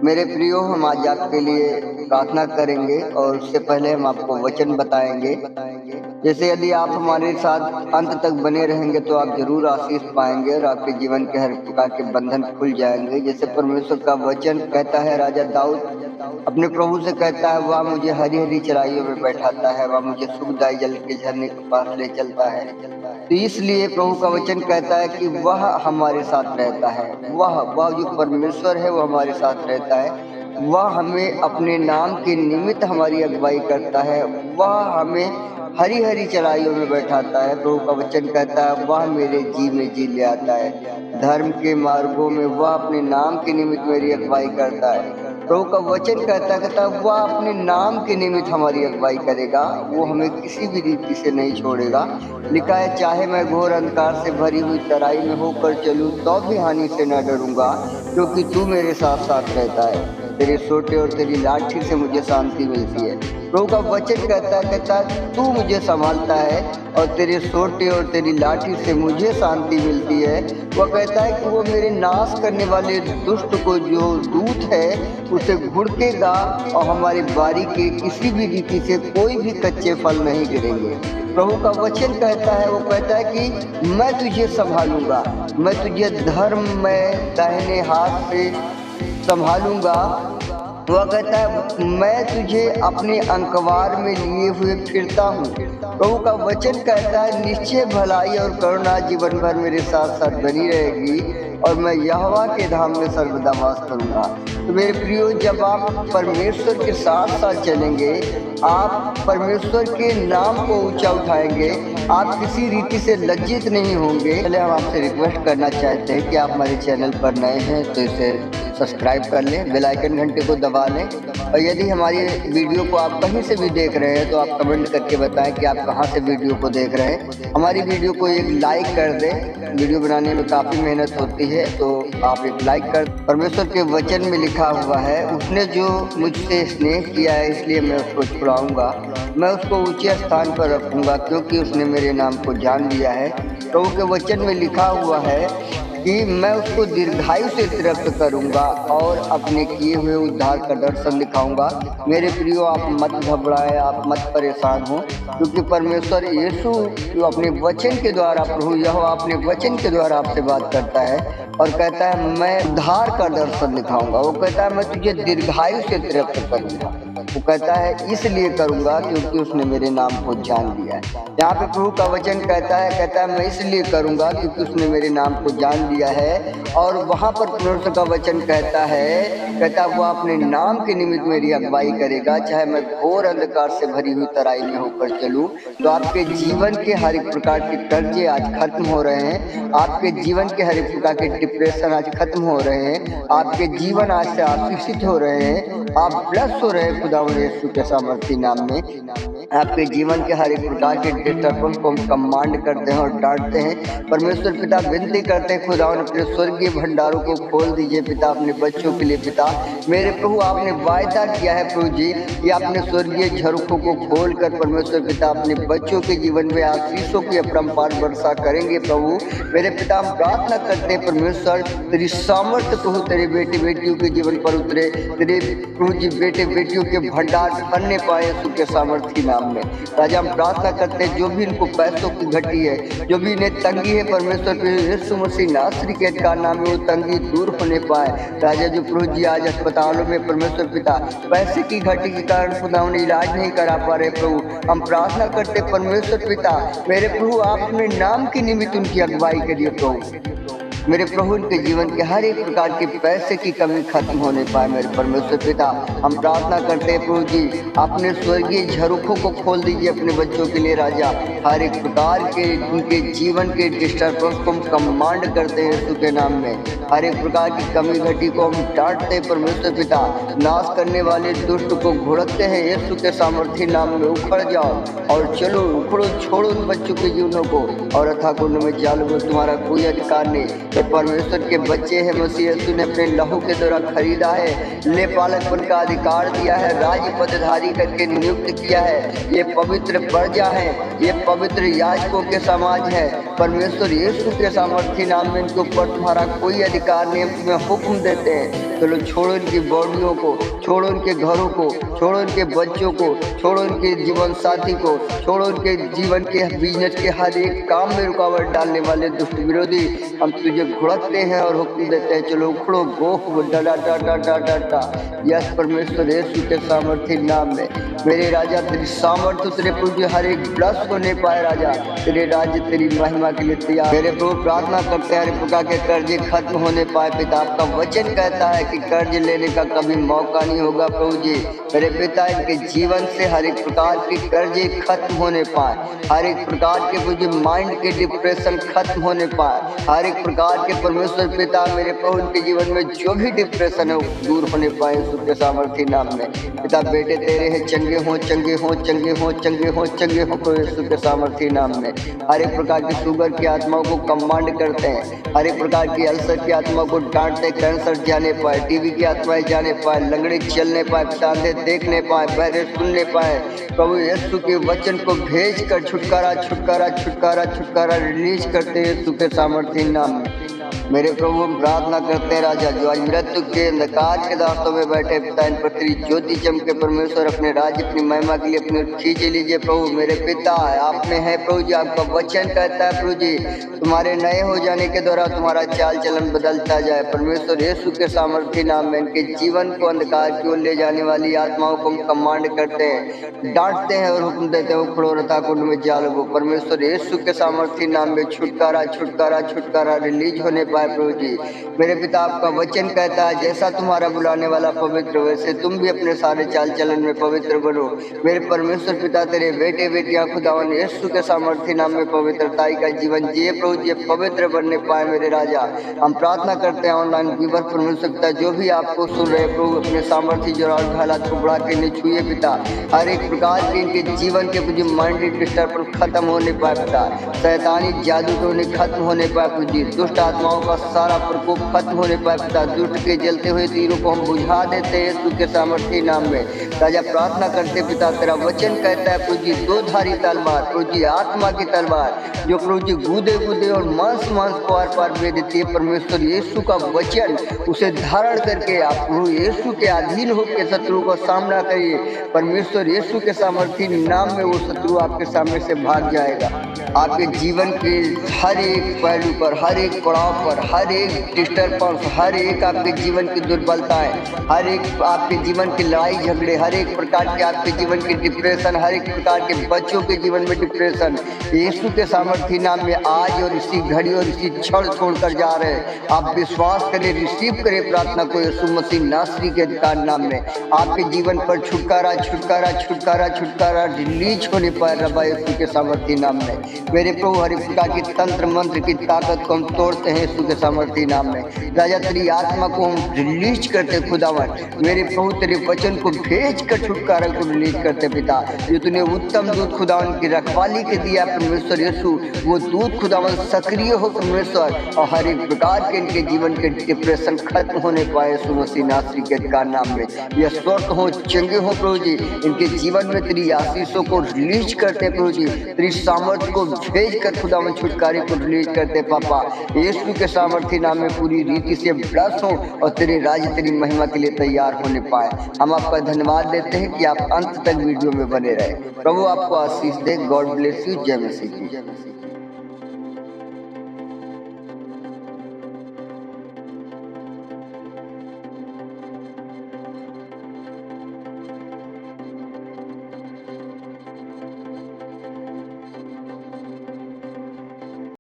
मेरे प्रियो, हम आज आपके लिए प्रार्थना करेंगे और उससे पहले हम आपको वचन बताएंगे। जैसे यदि आप हमारे साथ अंत तक बने रहेंगे तो आप जरूर आशीष पाएंगे और आपके जीवन के हर प्रकार के बंधन खुल जाएंगे। जैसे परमेश्वर का वचन कहता है, राजा दाऊद अपने प्रभु से कहता है, वह मुझे हरी हरी चराइयों में बैठाता है, वह मुझे सुखदायी जल के झरने के पास ले चलता है। तो इसलिए प्रभु का वचन कहता है कि वह हमारे साथ रहता है। वह जो परमेश्वर है वो हमारे साथ रहता है। वह हमें अपने नाम के निमित्त हमारी अगुवाई करता है। वह हमें हरी हरी चराइयों में बैठाता है। प्रभु का वचन कहता है, वह मेरे जी में जी ले आता है। धर्म के मार्गों में वह अपने नाम के निमित्त मेरी अगुवाई करता है। प्रभु का वचन कहता है वह अपने नाम के निमित्त हमारी अगुवाई करेगा। वो हमें किसी भी रीति से नहीं छोड़ेगा। लिखा है, चाहे मैं घोर अंधकार से भरी हुई तराई में होकर चलूं तो भी हानि से न डरूंगा, क्योंकि तू मेरे साथ साथ रहता है। तेरे सोटे और तेरी लाठी से मुझे शांति मिलती है। प्रभु का वचन कहता है तू मुझे संभालता है और तेरे सोटे और तेरी लाठी से मुझे शांति मिलती है। वह कहता है कि वो मेरे नाश करने वाले दुष्ट को जो दूत है उसे घुड़केगा और हमारी बारी के किसी भी रीति से कोई भी कच्चे फल नहीं गिरेंगे। प्रभु का वचन कहता है, वो कहता है कि मैं तुझे संभालूंगा, मैं तुझे धर्म में दाहिने हाथ से संभालूंगा। वह कहता है, मैं तुझे अपने अंकवार में लिए हुए फिरता हूँ। प्रभु का वचन कहता है, निश्चय भलाई और करुणा जीवन भर मेरे साथ साथ बनी रहेगी और मैं यहोवा के धाम में सर्वदा वास करूंगा। तो मेरे प्रियो, जब आप परमेश्वर के साथ साथ चलेंगे, आप परमेश्वर के नाम को ऊंचा उठाएंगे, आप किसी रीति से लज्जित नहीं होंगे। पहले हम आपसे रिक्वेस्ट करना चाहते हैं कि आप हमारे चैनल पर नए हैं तो इसे सब्सक्राइब कर लें, बेल आइकन घंटे को दबा लें। और यदि हमारी वीडियो को आप कहीं से भी देख रहे हैं तो आप कमेंट करके बताएं कि आप कहां से वीडियो को देख रहे हैं। हमारी वीडियो को एक लाइक कर दें। वीडियो बनाने में काफ़ी मेहनत होती है, तो आप एक लाइक कर। परमेश्वर के वचन में लिखा हुआ है, उसने जो मुझसे स्नेह किया है इसलिए मैं उसको छुड़ाऊंगा, मैं उसको ऊंचे स्थान पर रखूंगा, क्योंकि उसने मेरे नाम को जान लिया है। प्रभु के वचन में लिखा हुआ है कि मैं उसको दीर्घायु से तृप्त करूंगा और अपने किए हुए उद्धार का दर्शन दिखाऊंगा। मेरे प्रियो, आप मत घबराएं, आप मत परेशान हो, क्योंकि परमेश्वर यीशु जो अपने वचन के द्वारा, प्रभु यहोवा अपने वचन के द्वारा आपसे बात करता है और कहता है, मैं उद्धार का दर्शन दिखाऊंगा। वो कहता है, मैं तुझे दीर्घायु से तृप्त करूंगा। वो कहता है इसलिए करूंगा क्योंकि उसने मेरे नाम को जान लिया है। यहाँ पे प्रभु का वचन कहता है मैं इसलिए करूंगा क्योंकि उसने मेरे नाम को जान लिया है। और वहाँ पर परमेश्वर का वचन कहता है वो अपने नाम के निमित्त मेरी अगुवाई करेगा। चाहे मैं घोर अंधकार से भरी हुई तराई में होकर चलूं, तो आपके जीवन के हर एक प्रकार के कर्जे आज खत्म हो रहे हैं। आपके जीवन के हर एक प्रकार के डिप्रेशन आज खत्म हो रहे हैं। आपके जीवन आज से आशीषित हो रहे हैं। आप ब्लेस हो रहे हैं खुदावंद यीशु के सामर्थी नाम में। आपके जीवन के हर एक प्रकार के डिस्टर्बेंस को हम कमांड करते हैं और डांटते हैं। परमेश्वर पिता विनती करते हैं, खुदावंद अपने स्वर्गीय भंडारों को खोल दीजिए पिता, अपने बच्चों के लिए पिता। मेरे प्रभु, आपने वायदा किया है प्रभु जी कि आपने स्वर्गीय झरोखों को खोलकर परमेश्वर पिता अपने बच्चों के जीवन में आशीषों की अपरंपार वर्षा करेंगे। प्रभु मेरे पिता, हम प्रार्थना करते हैं परमेश्वर, तेरी सामर्थ्य प्रभु तेरे बेटे बेटियों के जीवन पर उतरे। तेरे प्रभु जी बेटे बेटियों के भंडार भरने पाए यीशु के सामर्थी नाम में। राजा, हम प्रार्थना करते हैं जो भी इनको पैसों की घटी है, जो भी इन्हें तंगी है, परमेश्वर यीशु मसीह नासरी के अधिकार नाम में वो तंगी दूर होने पाए। राजा, जो प्रभु जी आज अस्पतालों में परमेश्वर पिता पैसे की घटी के कारण खुदा उन्हें इलाज नहीं करा पा रहे, प्रभु हम प्रार्थना करते परमेश्वर पिता मेरे प्रभु, आप अपने नाम के निमित्त उनकी अगुवाई करिए। प्रभु मेरे प्रभु, उनके जीवन के हर एक प्रकार के पैसे की कमी खत्म होने पाए। मेरे परमेश्वर पिता, हम प्रार्थना करते हैं प्रभु जी, अपने स्वर्गीय झरोखों को खोल दीजिए अपने बच्चों के लिए। राजा, हर एक प्रकार के उनके जीवन के डिस्टर्बेंस को हम कमांड करते हैं यीशु के नाम में। हर एक प्रकार की कमी घटी को हम डांटते हैं परमेश्वर पिता। नाश करने वाले दुष्ट को घुड़कते हैं यीशु के सामर्थी नाम में। उखड़ जाओ और चलो, उखड़ो, छोड़ो उन बच्चों के जीवनों को और अथाह कुंड में जालो, तुम्हारा कोई अधिकार नहीं। ये परमेश्वर के बच्चे हैं, मसीह यीशु ने अपने लहू के द्वारा खरीदा है, ले पालकपन का अधिकार दिया है, राज्य पदधारी करके नियुक्त किया है। ये पवित्र प्रजा है, ये पवित्र याजकों के समाज है। परमेश्वर यीशु के सामर्थ्य नाम में इनके ऊपर तुम्हारा कोई अधिकार नहीं, तुम्हें हुक्म देते हैं चलो छोड़ो इनकी बॉडियों को, छोड़ो इनके घरों को, छोड़ो इनके बच्चों को, छोड़ो इनके जीवन साथी को, छोड़ो इनके जीवन के बिजनेस के हर एक काम में रुकावट डालने वाले दुष्ट विरोधी, हम तुझे घुड़कते हैं और हुक्म देते हैं चलो उखड़ो गो डा डा डा डा डा डा। यस परमेश्वर यीशु के सामर्थ्य नाम में मेरे राजा तेरी सामर्थ्य तेरे प्रभु हर एक ब्लस को नहीं पाए राजा, तेरे राज्य तेरी महिमा के लिए तैयार। मेरे प्रभु प्रार्थना करते हैं हर प्रकार के कर्जे खत्म होने पाए पिता, आपका वचन कहता है कि कर्ज लेने का कभी मौका नहीं होगा प्रभु जी। मेरे पिता इनके जीवन से हर एक प्रकार के कर्जे खत्म होने पाए, हर एक प्रकार के मुझे माइंड के डिप्रेशन खत्म होने पाए, हर एक प्रकार के परमेश्वर पिता मेरे प्रभु इनके जीवन में जो भी डिप्रेशन है दूर होने पाए यीशु के सामर्थ्य नाम में। पिता बेटे तेरे हैं चंगे हो चंगे हो चंगे हो चंगे हो चंगे हो प्रभु यीशु के सामर्थ्य नाम में। हर एक प्रकार की शुगर की आत्माओं को कमांड करते हैं, हर एक प्रकार की अल्सर की आत्मा को डांटते, कैंसर जाने पाए, टीबी की आत्माएं जाने पाए, लंगड़े चलने पाए, अंधे देखने पाए, बहरे सुनने पाए। प्रभु यीशु के वचन को भेज कर छुटकारा छुटकारा छुटकारा छुटकारा रिलीज करते यीशु के सामर्थ्य नाम में। मेरे प्रभु हम प्रार्थना करते हैं राजा जो आज मृत्यु के अंधकार के रास्तों में बैठे पिता, इन पर तेरी ज्योति चमके परमेश्वर, अपने राज्य अपनी महिमा के लिए अपने खींच लीजिए प्रभु। मेरे पिता आप में है प्रभु जी, आपका वचन कहता है प्रभु जी तुम्हारे नए हो जाने के द्वारा तुम्हारा चाल चलन बदलता जाए। परमेश्वर यीशु के सामर्थ्य नाम में इनके जीवन को अंधकार की ओर ले जाने वाली आत्माओं को हम कमांड करते हैं, डांटते हैं और हुक्म देते हैं उखड़ो रथा कुंड में जाल वो। परमेश्वर यीशु के सामर्थ्य नाम में छुटकारा छुटकारा छुटकारा रिलीज होने पाए प्रभु जी। मेरे पिता आपका वचन कहता है जैसा तुम्हारा बुलाने वाला पवित्र वैसे तुम भी अपने सारे चाल चलन में पवित्र बनो। मेरे परमेश्वर पिता तेरे बेटे बेटियां खुदावन यीशु के सामर्थ्य नाम में पवित्रताई का जीवन जिए प्रभु जी, पवित्र बनने पाए मेरे राजा। हम प्रार्थना करते हैं ऑनलाइन व्यूवर परमेश्वर पिता जो भी आपको सुन रहे प्रभु अपने सामर्थ्य जो हालात को बढ़ा के नहीं छुए पिता, हर एक प्रकार के इनके जीवन के मुझे माइंड डिस्टर्ब खत्म होने पाए पिता, शैतानी जादू टोने खत्म होने पाए प्रभु जी, दुष्ट आत्माओं का सारा प्रकोप खत्म होने पाए पिता, दुष्ट के जलते हुए तीरों को हम बुझा देते हैं यीशु के सामर्थ्य नाम में। राजा प्रार्थना करते पिता तेरा वचन कहता है प्रभु जी दो धारी तलवार प्रभु जी आत्मा की तलवार जो प्रभु जी गूदे गूदे और मांस मांस को आर पार भेद देती है। परमेश्वर यीशु का वचन उसे धारण करके आप प्रभु यीशु के अधीन होकर शत्रु का सामना करिए। परमेश्वर यीशु के सामर्थ्य नाम में वो शत्रु आपके सामने से भाग जाएगा। आपके जीवन के हर एक पहलू पर, हर एक पड़ाव पर, हर एक डिस्टर्बेंस, हर एक आपके जीवन की दुर्बलताएं, हर एक आपके जीवन की लड़ाई झगड़े, हर एक प्रकार के आपके जीवन के डिप्रेशन, हर एक प्रकार के बच्चों के जीवन में डिप्रेशन यीशु के सामर्थ्य नाम में आज और इसी घड़ी और इसी क्षण छोड़कर जा रहे हैं। आप विश्वास करें, रिसीव करें प्रार्थना को यीशु मसीह नासरी के अधिकार नाम में। आपके जीवन पर छुटकारा छुटकारा छुटकारा छुटकारा रिलीज होने पाए रबा यीशु के सामर्थ्य नाम में। मेरे प्रभु हर प्रकार की तंत्र मंत्र की ताकत को हम तोड़ते हैं यीशु के सामर्थ्य नाम में। राजा तेरी आत्मा को हम रिलीज करते खुदावन, मेरे प्रभु तेरे वचन को भेज कर छुटकारा को रिलीज करते पिता। जो तूने उत्तम दूत खुदावन की रखवाली के दिया परमेश्वर यीशु, वो दूत खुदावन सक्रिय हो परमेश्वर, और हर एक प्रकार के इनके जीवन के डिप्रेशन खत्म होने पाए यीशु मसीह नासरी के अधिकार नाम में। यह स्वस्थ हो चंगे हो प्रभु जी, इनके जीवन में तेरी आशीषों को रिलीज करते प्रभु जी, तेरी सामर्थ्य को भेज कर खुदावन छुटकारे को रिलीज करते पापा। यीशु के सामर्थ्य नाम में पूरी रीति से ब्लस हो और तेरे राज्य तेरी महिमा के लिए तैयार होने पाए। हम आपका धन्यवाद देते हैं कि आप अंत तक वीडियो में बने रहे। प्रभु आपको आशीष दे। God bless you. जय मसीह।